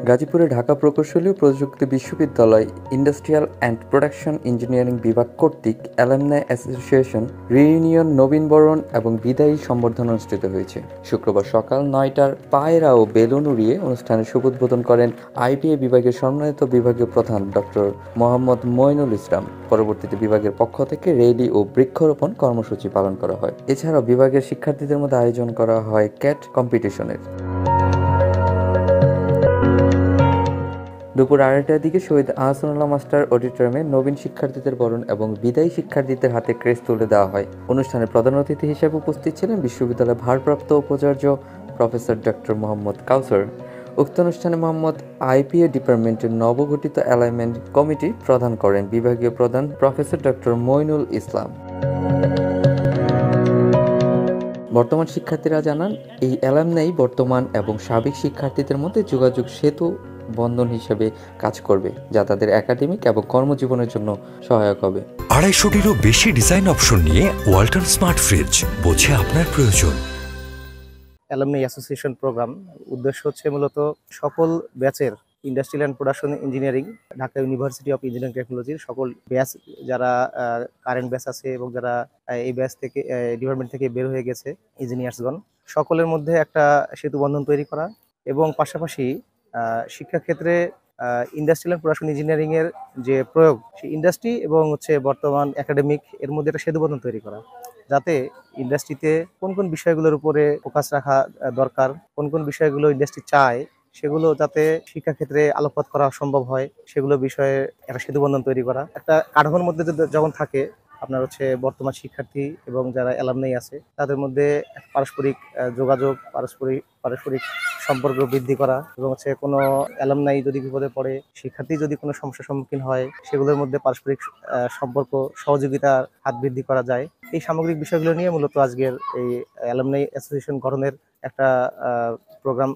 গাজীপুরে ঢাকা প্রকৌশলী ও প্রযুক্তি বিশ্ববিদ্যালয় ইন্ডাস্ট্রিয়াল অ্যান্ড প্রোডাকশন ইঞ্জিনিয়ারিং বিভাগ কর্তৃক অ্যালামনাই অ্যাসোসিয়েশন রিইউনিয়ন নবীনবরণ এবং বিদায়ী সম্বর্ধনা অনুষ্ঠিত হয়েছে। শুক্রবার সকাল ৯টার পায়রা ও বেলুন উড়িয়ে অনুষ্ঠানের শুভ উদ্বোধন করেন আইবিএ বিভাগের সম্মানিত বিভাগীয় প্রধান ডক্টর মোহাম্মদ মঈনুল ইসলাম। পরবর্তীতে বিভাগের পক্ষ থেকে র্যালি ও বৃক্ষরোপণ কর্মসূচি পালন করা হয়। এছাড়াও বিভাগের শিক্ষার্থীদের মধ্যে আয়োজন করা হয় ক্যাট কম্পিটিশনের। দুপুর ২:৩০টার দিকে শহীদ আহসানুল্লাহ মাস্টার অডিটোরিয়ামে নবীন শিক্ষার্থীদের বরণ এবং বিদায়ী শিক্ষার্থীদের হাতে ক্রেস্ট তুলে দেওয়া হয়। অনুষ্ঠানে প্রধান অতিথি হিসেবে উপস্থিত ছিলেন বিশ্ববিদ্যালয়ের ভারপ্রাপ্ত উপাচার্য প্রফেসর ডক্টর মোহাম্মদ কাউসার। উক্ত অনুষ্ঠানে মোহাম্মদ আইপিএ ডিপার্টমেন্টের নবগঠিত অ্যালাইনমেন্ট কমিটি প্রদান করেন বিভাগীয় প্রধান প্রফেসর ডক্টর মঈনুল ইসলাম। বর্তমান শিক্ষার্থীরা জানান, এই অ্যালামনাই বর্তমান এবং সাবেক শিক্ষার্থীদের মধ্যে যোগাযোগ সেতু বন্ধন হিসেবে কাজ করবে, যা তাদের একাডেমিক এবং কর্মজীবনের জন্য সহায়ক হবে। ২৫০টিরও বেশি ডিজাইন অপশন নিয়ে ওয়ালটন স্মার্ট ফ্রিজ, বোঝে আপনার প্রয়োজন। অ্যালামনাই অ্যাসোসিয়েশন প্রোগ্রাম উদ্দেশ্য হচ্ছে মূলত সকল ব্যাচের industrial and production engineering, Dhaka university of engineering টেকনোলজির সকল ব্যাচ, যারা কারেন্ট ব্যাচ আছে এবং যারা এই ব্যাচ থেকে ডিপার্টমেন্ট থেকে বের হয়ে গেছে ইঞ্জিনিয়ার্সগণ, সকলের মধ্যে একটা সেতু বন্ধন তৈরি করা এবং পাশাপাশি শিক্ষাক্ষেত্রে ইন্ডাস্ট্রিয়াল অ্যান্ড প্রোডাকশন ইঞ্জিনিয়ারিং এর যে প্রয়োগ, সেই ইন্ডাস্ট্রি এবং বর্তমান একাডেমিক এর মধ্যে একটা সেতু বন্ধন তৈরি করা, যাতে ইন্ডাস্ট্রিতে কোন কোন বিষয়গুলোর উপরে ফোকাস রাখা দরকার, কোন কোন বিষয়গুলো ইন্ডাস্ট্রি চায়, সেগুলো যাতে শিক্ষাক্ষেত্রে আলোকপাত করা সম্ভব হয়, সেগুলো বিষয়ে একটা সেতুবন্ধন তৈরি করা। একটা কাঠামোর মধ্যে যখন থাকে আপনার বর্তমান শিক্ষার্থী এবং যারা অ্যালামনাই আছে তাদের মধ্যে পারস্পরিক যোগাযোগ, পারস্পরিক সম্পর্ক বৃদ্ধি করা এবং কোনো অ্যালামনাই যদি বিপদে পড়ে, শিক্ষার্থী যদি কোনো সমস্যার সম্মুখীন হয়, সেগুলোর মধ্যে পারস্পরিক সম্পর্ক, সহযোগিতার হাত বৃদ্ধি করা যায়। এই সামগ্রিক বিষয়গুলো নিয়ে মূলত আজকের এই অ্যালামনাই অ্যাসোসিয়েশন গঠনের একটা প্রোগ্রাম।